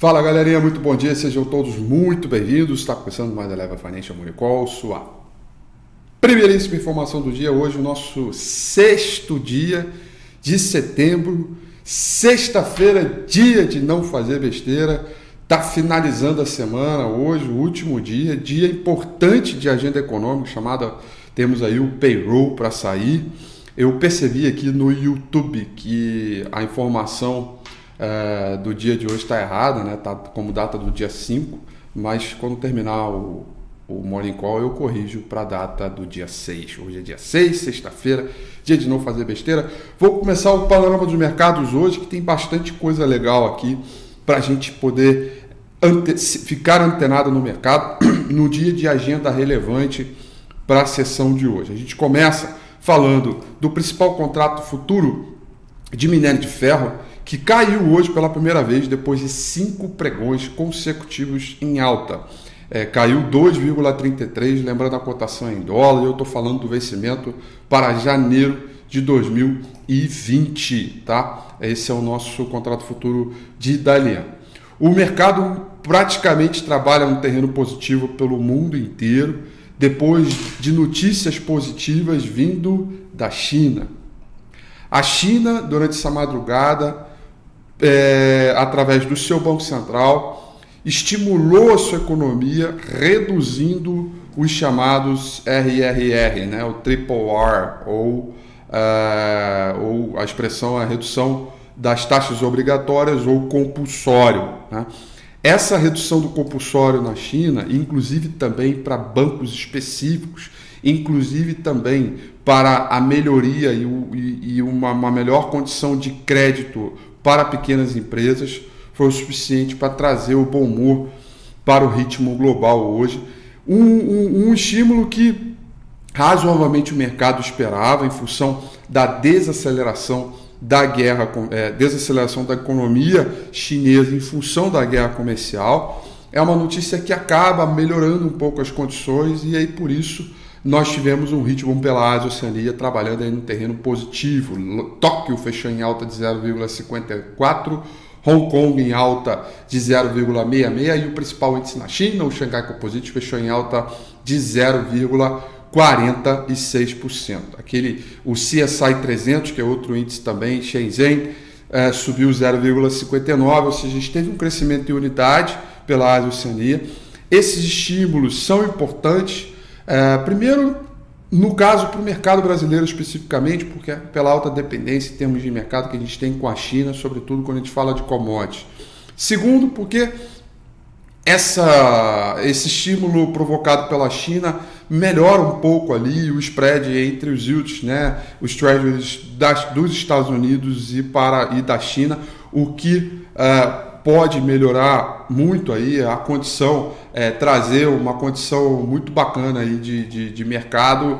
Fala galerinha, muito bom dia, sejam todos muito bem-vindos. Está começando mais a Eleva Financial Morning Call, sua primeiríssima informação do dia. Hoje o nosso sexto dia de setembro, sexta-feira, dia de não fazer besteira. Está finalizando a semana hoje, o último dia importante de agenda econômica, temos aí o payroll para sair. Eu percebi aqui no YouTube que a informação do dia de hoje está errada, né? Tá como data do dia 5, mas quando terminar o Morning Call eu corrijo para a data do dia 6. Hoje é dia 6, sexta-feira, dia de não fazer besteira. Vou começar o panorama dos mercados hoje, que tem bastante coisa legal aqui para a gente poder ficar antenado no mercado no dia de agenda relevante para a sessão de hoje. A gente começa falando do principal contrato futuro de minério de ferro, que caiu hoje pela primeira vez depois de 5 pregões consecutivos em alta. Caiu 2,33, lembrando a cotação em dólar, eu estou falando do vencimento para janeiro de 2020, tá? Esse é o nosso contrato futuro de Dalian. O mercado praticamente trabalha um terreno positivo pelo mundo inteiro, depois de notícias positivas vindo da China. A China, durante essa madrugada, através do seu Banco Central, estimulou a sua economia, reduzindo os chamados RRR, né? O Triple R, ou a expressão a redução das taxas obrigatórias ou compulsório, né? Essa redução do compulsório na China, inclusive também para bancos específicos, inclusive também para a melhoria e uma melhor condição de crédito para pequenas empresas, foi o suficiente para trazer o bom humor para o ritmo global hoje. Um estímulo que razoavelmente o mercado esperava em função da desaceleração da guerra, desaceleração da economia chinesa em função da guerra comercial. É uma notícia que acaba melhorando um pouco as condições e aí por isso nós tivemos um ritmo pela Ásia e Oceania trabalhando aí no terreno positivo. Tóquio fechou em alta de 0,54, Hong Kong em alta de 0,66 e o principal índice na China, o Xangai Composite, fechou em alta de 0,46%. O CSI 300, que é outro índice também, Shenzhen, subiu 0,59%, ou seja, a gente teve um crescimento em unidade pela Ásia e Oceania. Esses estímulos são importantes. Primeiro, no caso para o mercado brasileiro especificamente, porque é pela alta dependência em termos de mercado que a gente tem com a China, sobretudo quando a gente fala de commodities. Segundo, porque esse estímulo provocado pela China melhora um pouco ali o spread entre os yields, né, os treasuries dos Estados Unidos e da China, o que pode melhorar muito aí a condição, trazer uma condição muito bacana aí de mercado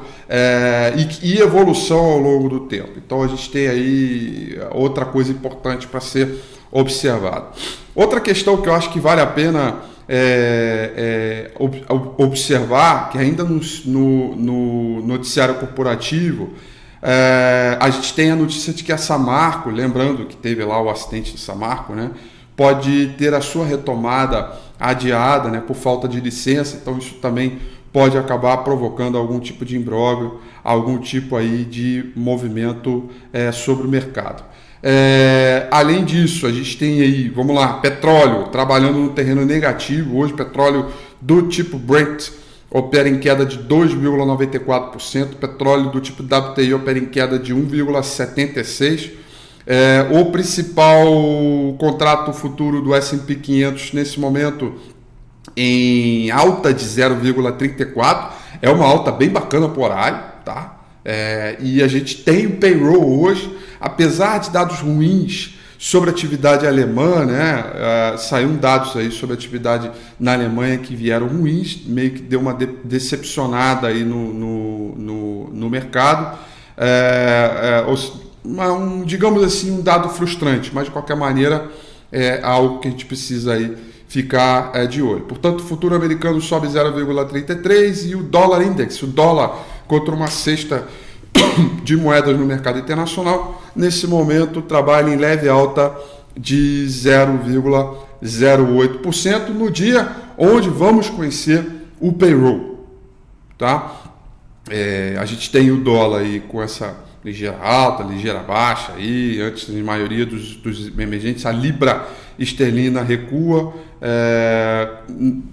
e evolução ao longo do tempo. Então a gente tem aí outra coisa importante para ser observado. Outra questão que eu acho que vale a pena observar, que ainda no noticiário corporativo, a gente tem a notícia de que a Samarco, lembrando que teve lá o acidente de Samarco, né, pode ter a sua retomada adiada, né, por falta de licença, então isso também pode acabar provocando algum tipo de imbróglio, algum tipo aí de movimento sobre o mercado. Além disso, a gente tem aí, vamos lá, petróleo trabalhando no terreno negativo. Hoje, petróleo do tipo Brent opera em queda de 2,94%, petróleo do tipo WTI opera em queda de 1,76%. O principal contrato futuro do S&P 500 nesse momento em alta de 0,34%, é uma alta bem bacana por horário, tá? E a gente tem o payroll hoje, apesar de dados ruins sobre a atividade alemã, né? Saíram dados aí sobre a atividade na Alemanha que vieram ruins, meio que deu uma decepcionada aí no mercado, digamos assim, um dado frustrante, mas de qualquer maneira é algo que a gente precisa aí ficar de olho. Portanto, o futuro americano sobe 0,33 e o dólar index, o dólar contra uma cesta de moedas no mercado internacional, nesse momento trabalha em leve alta de 0,05%. 0,08% no dia onde vamos conhecer o payroll, tá? A gente tem o dólar aí com essa ligeira alta, ligeira baixa aí, antes da maioria dos emergentes. A libra esterlina recua,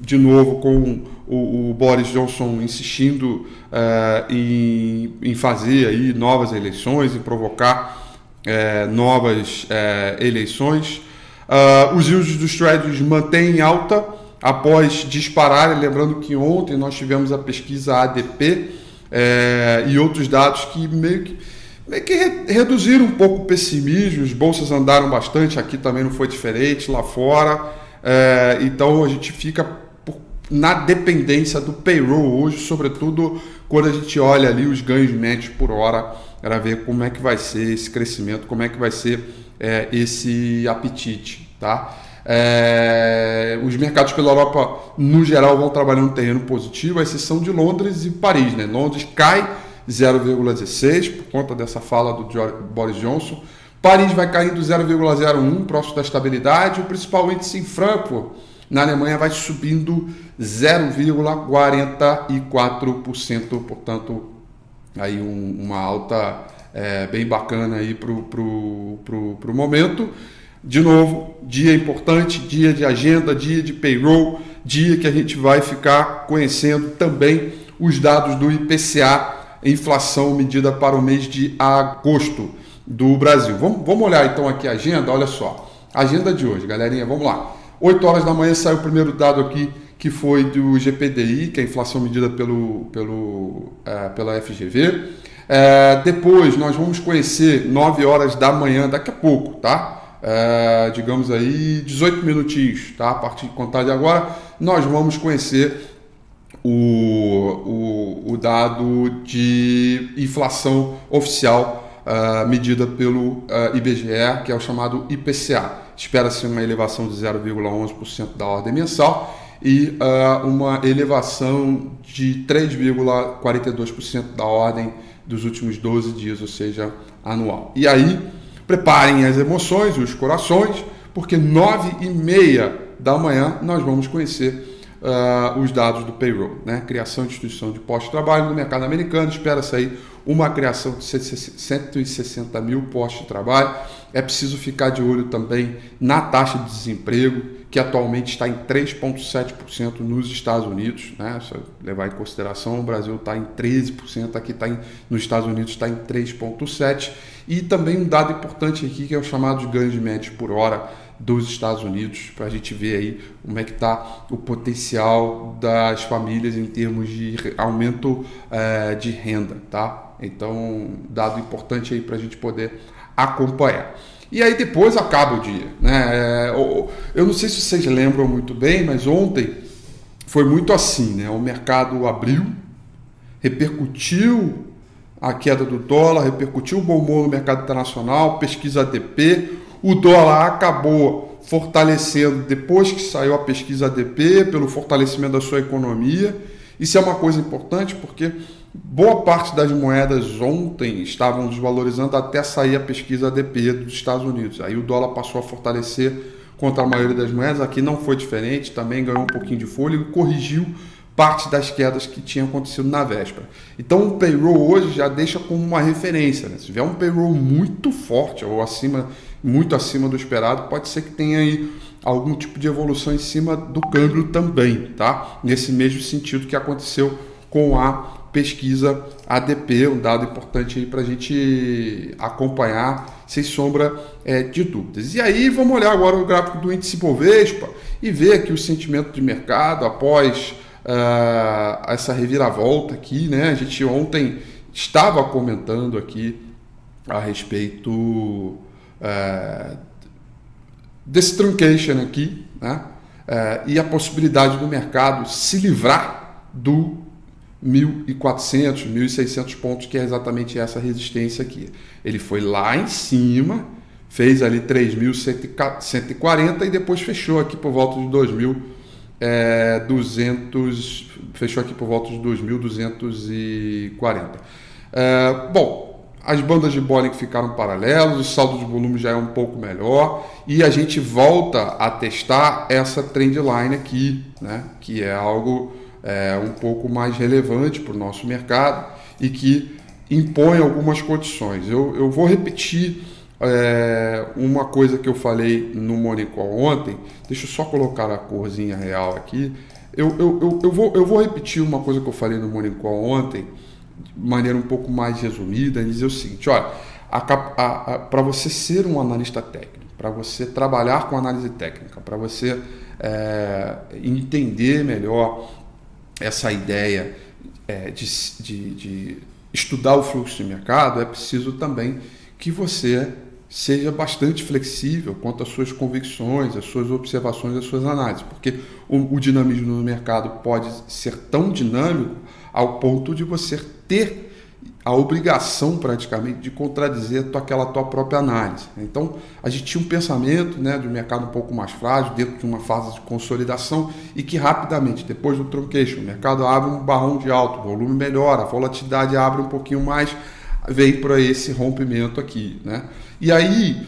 de novo com o Boris Johnson insistindo em fazer aí novas eleições, em provocar novas eleições. Os yields dos Treasuries mantêm alta após dispararem. Lembrando que ontem nós tivemos a pesquisa ADP e outros dados que meio que reduziram um pouco o pessimismo. As bolsas andaram bastante, aqui também não foi diferente, lá fora. Então a gente fica na dependência do payroll hoje, sobretudo quando a gente olha ali os ganhos médios por hora, para ver como é que vai ser esse crescimento, como é que vai ser esse apetite, tá? Os mercados pela Europa, no geral, vão trabalhando no terreno positivo, à exceção de Londres e Paris, né? Londres cai 0,16 por conta dessa fala do Boris Johnson. Paris vai caindo 0,01, próximo da estabilidade. O principal índice em Frankfurt, na Alemanha, vai subindo 0,44%, portanto, aí uma alta bem bacana aí pro momento. De novo, dia importante, dia de agenda, dia de payroll, dia que a gente vai ficar conhecendo também os dados do IPCA, inflação medida para o mês de agosto do Brasil. Vamos olhar então aqui a agenda, olha só. Agenda de hoje, galerinha, vamos lá. 8 horas da manhã saiu o primeiro dado aqui, que foi do GPDI, que é a inflação medida pela FGV. Depois nós vamos conhecer 9 horas da manhã, daqui a pouco, tá? Digamos aí 18 minutinhos, tá? A partir de contar de agora, nós vamos conhecer o dado de inflação oficial medida pelo IBGE, que é o chamado IPCA. Espera-se uma elevação de 0,11% da ordem mensal e uma elevação de 3,42% da ordem dos últimos 12 dias, ou seja, anual. E aí, preparem as emoções, os corações, porque 9h30 da manhã nós vamos conhecer os dados do payroll, né? Criação de instituição de postos de trabalho no mercado americano. Espera-se aí uma criação de 160 mil postos de trabalho. É preciso ficar de olho também na taxa de desemprego, que atualmente está em 3,7% nos Estados Unidos, né? Se levar em consideração, o Brasil está em 13%, aqui nos Estados Unidos está em 3,7%. E também um dado importante aqui, que é o chamado de ganhos médios por hora dos Estados Unidos, para a gente ver aí como é que está o potencial das famílias em termos de aumento de renda, tá? Então, dado importante aí para a gente poder acompanhar. E aí depois acaba o dia, né? Eu não sei se vocês lembram muito bem, mas ontem foi muito assim, né? O mercado abriu, repercutiu a queda do dólar, repercutiu o bom humor no mercado internacional, pesquisa ADP, o dólar acabou fortalecendo depois que saiu a pesquisa ADP, pelo fortalecimento da sua economia. Isso é uma coisa importante porque boa parte das moedas ontem estavam desvalorizando até sair a pesquisa ADP dos Estados Unidos. Aí o dólar passou a fortalecer contra a maioria das moedas. Aqui não foi diferente, também ganhou um pouquinho de fôlego e corrigiu parte das quedas que tinham acontecido na véspera. Então o payroll hoje já deixa como uma referência, né? Se tiver um payroll muito forte ou muito acima do esperado, pode ser que tenha aí algum tipo de evolução em cima do câmbio também, tá? Nesse mesmo sentido que aconteceu com a pesquisa ADP, um dado importante aí para a gente acompanhar sem sombra de dúvidas. E aí vamos olhar agora o gráfico do índice Bovespa e ver aqui o sentimento de mercado após essa reviravolta aqui, né? A gente ontem estava comentando aqui a respeito desse truncation aqui, né? E a possibilidade do mercado se livrar do 1.400, 1.600 pontos, que é exatamente essa resistência aqui. Ele foi lá em cima, fez ali 3.140 e depois fechou aqui por volta de 2.200, fechou aqui por volta de 2.240. Bom, as bandas de Bollinger ficaram paralelas, o saldo de volume já é um pouco melhor e a gente volta a testar essa trendline aqui, né? Que é algo um pouco mais relevante para o nosso mercado e que impõe algumas condições. Eu vou repetir uma coisa que eu falei no Morning Call ontem. Deixa eu só colocar a corzinha real aqui. Eu vou repetir uma coisa que eu falei no Morning Call ontem, de maneira um pouco mais resumida, e dizer o seguinte: olha, para você ser um analista técnico, para você trabalhar com análise técnica, para você entender melhor essa ideia de estudar o fluxo de mercado, é preciso também que você seja bastante flexível quanto às suas convicções, às suas observações, às suas análises, porque o dinamismo no mercado pode ser tão dinâmico ao ponto de você ter a obrigação praticamente de contradizer aquela tua própria análise. Então, a gente tinha um pensamento, né, de um mercado um pouco mais frágil, dentro de uma fase de consolidação, e que rapidamente, depois do truncation, o mercado abre um barrão de alto, o volume melhora, a volatilidade abre um pouquinho mais, veio para esse rompimento aqui, né? E aí,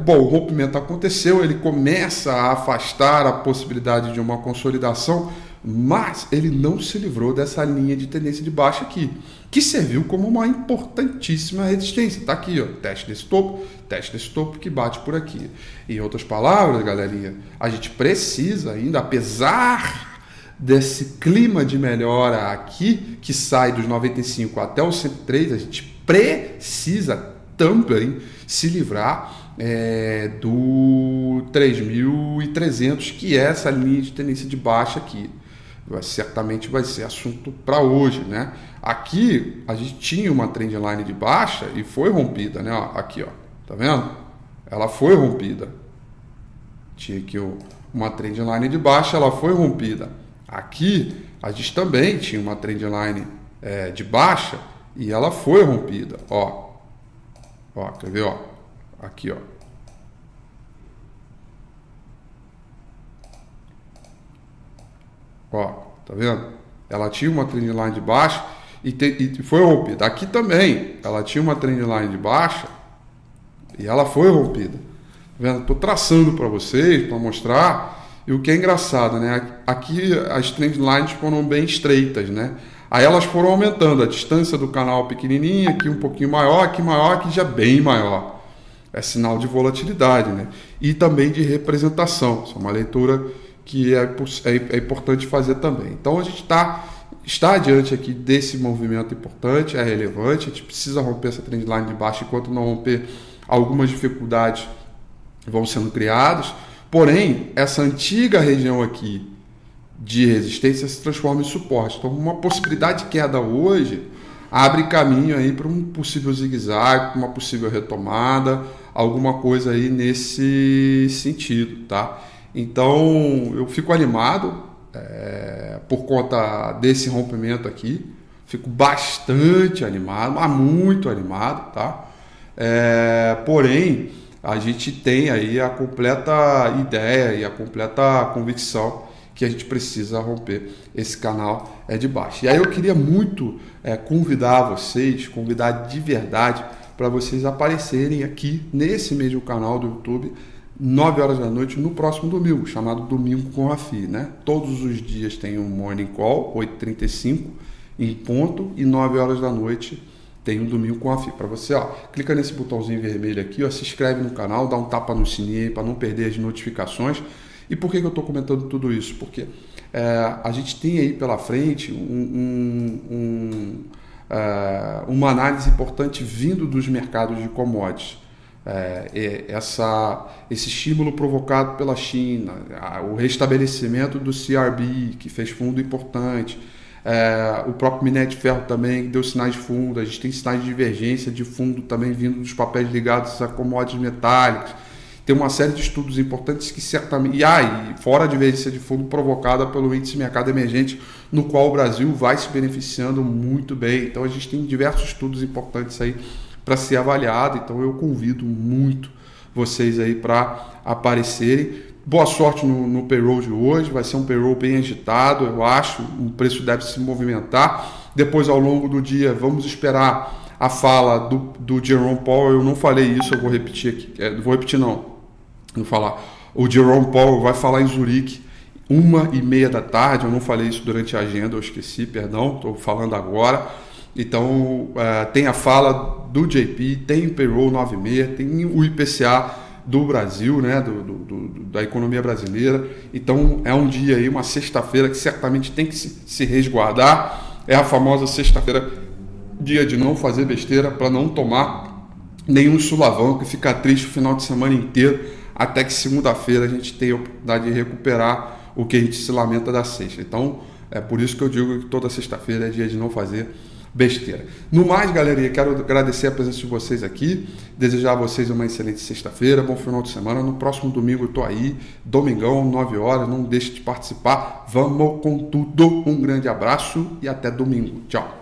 o rompimento aconteceu, ele começa a afastar a possibilidade de uma consolidação, mas ele não se livrou dessa linha de tendência de baixa aqui, que serviu como uma importantíssima resistência. Está aqui, ó, teste desse topo que bate por aqui. Em outras palavras, galerinha, a gente precisa ainda, apesar desse clima de melhora aqui, que sai dos 95 até os 103, a gente precisa também se livrar do 3.300, que é essa linha de tendência de baixa aqui. Certamente vai ser assunto para hoje, né? Aqui a gente tinha uma trendline de baixa e foi rompida, né? Ó, aqui, ó, tá vendo? Ela foi rompida. Tinha aqui uma trendline de baixa, ela foi rompida. Aqui a gente também tinha uma trendline de baixa e ela foi rompida. Ó, quer ver? Ó, aqui, ó. Ó, tá vendo? Ela tinha uma trendline de baixa e foi rompida. Aqui também, ela tinha uma trendline de baixa e ela foi rompida. Tá vendo? Tô traçando para vocês, para mostrar. E o que é engraçado, né? Aqui as trendlines foram bem estreitas, né? Aí elas foram aumentando a distância do canal pequenininha, aqui um pouquinho maior, aqui já bem maior. É sinal de volatilidade, né? E também de representação. Isso é uma leitura que é importante fazer também. Então a gente está diante aqui desse movimento importante, é relevante, a gente precisa romper essa trendline de baixo. Enquanto não romper, algumas dificuldades vão sendo criadas, porém essa antiga região aqui de resistência se transforma em suporte. Então uma possibilidade de queda hoje abre caminho aí para um possível zigue-zague, uma possível retomada, alguma coisa aí nesse sentido, tá? Então eu fico animado por conta desse rompimento aqui, fico bastante animado, mas muito animado, tá? Porém, a gente tem aí a completa ideia e a completa convicção que a gente precisa romper esse canal de baixo. E aí eu queria muito convidar de verdade, para vocês aparecerem aqui nesse mesmo canal do YouTube, 9 horas da noite, no próximo domingo, chamado Domingo com Rafi, né? Todos os dias tem um Morning Call, 8h35 em ponto, e 9 horas da noite tem um Domingo com Rafi. Para você, ó, clica nesse botãozinho vermelho aqui, ó, se inscreve no canal, dá um tapa no sininho para não perder as notificações. E por que eu estou comentando tudo isso? Porque a gente tem aí pela frente uma análise importante vindo dos mercados de commodities. Esse estímulo provocado pela China, o restabelecimento do CRB, que fez fundo importante, o próprio minério de ferro também, que deu sinais de fundo, a gente tem sinais de divergência de fundo também vindo dos papéis ligados a commodities metálicas. Tem uma série de estudos importantes que certamente... E fora a divergência de fundo provocada pelo índice mercado emergente, no qual o Brasil vai se beneficiando muito bem. Então a gente tem diversos estudos importantes aí para ser avaliado. Então eu convido muito vocês aí para aparecerem. Boa sorte no payroll de hoje, vai ser um payroll bem agitado, eu acho, o preço deve se movimentar. Depois, ao longo do dia, vamos esperar a fala do Jerome Powell. Eu não falei isso, eu vou repetir aqui. Vou repetir não. Vou falar. O Jerome Powell vai falar em Zurique 1h30 da tarde. Eu não falei isso durante a agenda, eu esqueci, perdão. Estou falando agora. Então, tem a fala do JP, tem o payroll 9,6, tem o IPCA do Brasil, né, da economia brasileira. Então, é um dia aí, uma sexta-feira que certamente tem que se resguardar. É a famosa sexta-feira, dia de não fazer besteira, para não tomar nenhum sulavanco e ficar triste o final de semana inteiro, até que segunda-feira a gente tenha a oportunidade de recuperar o que a gente se lamenta da sexta. Então, é por isso que eu digo que toda sexta-feira é dia de não fazer besteira. No mais, galerinha, quero agradecer a presença de vocês aqui, desejar a vocês uma excelente sexta-feira, bom final de semana. No próximo domingo eu tô aí, domingão, 9 horas, não deixe de participar. Vamos com tudo. Um grande abraço e até domingo. Tchau.